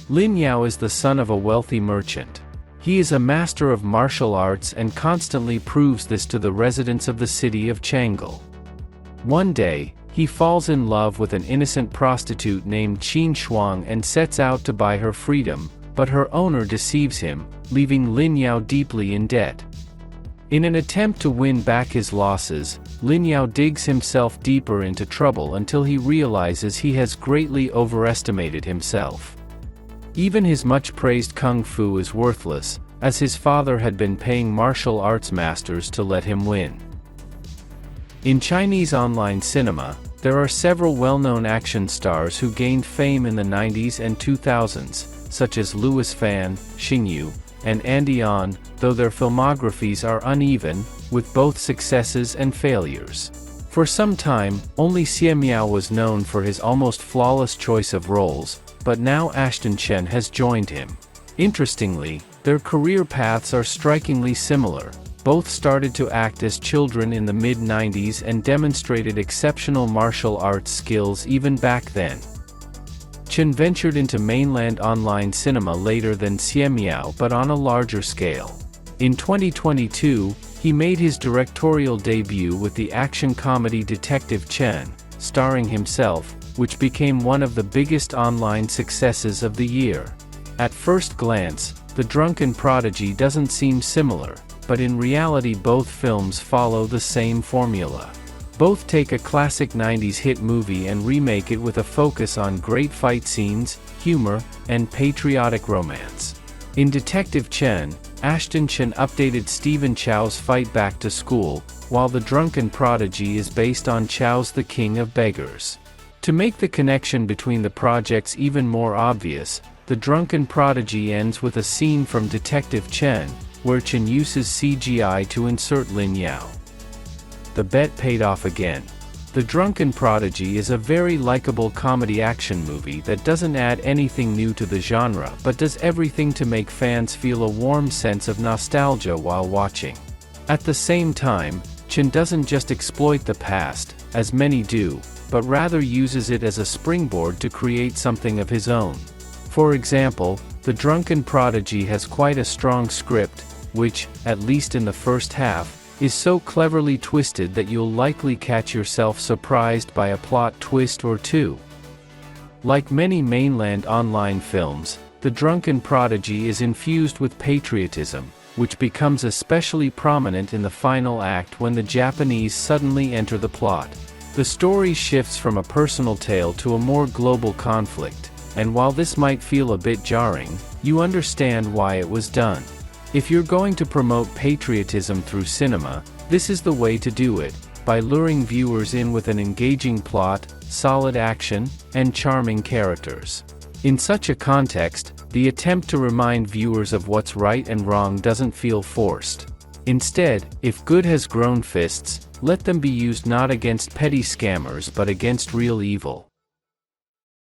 Lin Yao is the son of a wealthy merchant. He is a master of martial arts and constantly proves this to the residents of the city of Chang. One day, he falls in love with an innocent prostitute named Qin Shuang and sets out to buy her freedom, but her owner deceives him, leaving Lin Yao deeply in debt. In an attempt to win back his losses, Lin Yao digs himself deeper into trouble until he realizes he has greatly overestimated himself. Even his much-praised kung fu is worthless, as his father had been paying martial arts masters to let him win. In Chinese online cinema, there are several well-known action stars who gained fame in the 90s and 2000s, such as Louis Fan, Xingyu, and Andy On, though their filmographies are uneven, with both successes and failures. For some time, only Siu-Man was known for his almost flawless choice of roles, but now Ashton Chen has joined him. Interestingly, their career paths are strikingly similar. Both started to act as children in the mid-90s and demonstrated exceptional martial arts skills even back then. Chen ventured into mainland online cinema later than Siu-Man but on a larger scale. In 2022, he made his directorial debut with the action comedy Detective Chen, starring himself, which became one of the biggest online successes of the year. At first glance, The Drunken Prodigy doesn't seem similar, but in reality both films follow the same formula. Both take a classic 90s hit movie and remake it with a focus on great fight scenes, humor, and patriotic romance. In Detective Chen, Ashton Chen updated Stephen Chow's Fight Back to School, while The Drunken Prodigy is based on Chow's The King of Beggars. To make the connection between the projects even more obvious, The Drunken Prodigy ends with a scene from Detective Chen, where Chen uses CGI to insert Lin Yao. The bet paid off again. The Drunken Prodigy is a very likable comedy action movie that doesn't add anything new to the genre but does everything to make fans feel a warm sense of nostalgia while watching. At the same time, Chen doesn't just exploit the past, as many do, but rather uses it as a springboard to create something of his own. For example, The Drunken Prodigy has quite a strong script, which, at least in the first half, is so cleverly twisted that you'll likely catch yourself surprised by a plot twist or two. Like many mainland online films, The Drunken Prodigy is infused with patriotism, which becomes especially prominent in the final act when the Japanese suddenly enter the plot. The story shifts from a personal tale to a more global conflict, and while this might feel a bit jarring, you understand why it was done. If you're going to promote patriotism through cinema, this is the way to do it, by luring viewers in with an engaging plot, solid action, and charming characters. In such a context, the attempt to remind viewers of what's right and wrong doesn't feel forced. Instead, if good has grown fists, let them be used not against petty scammers but against real evil.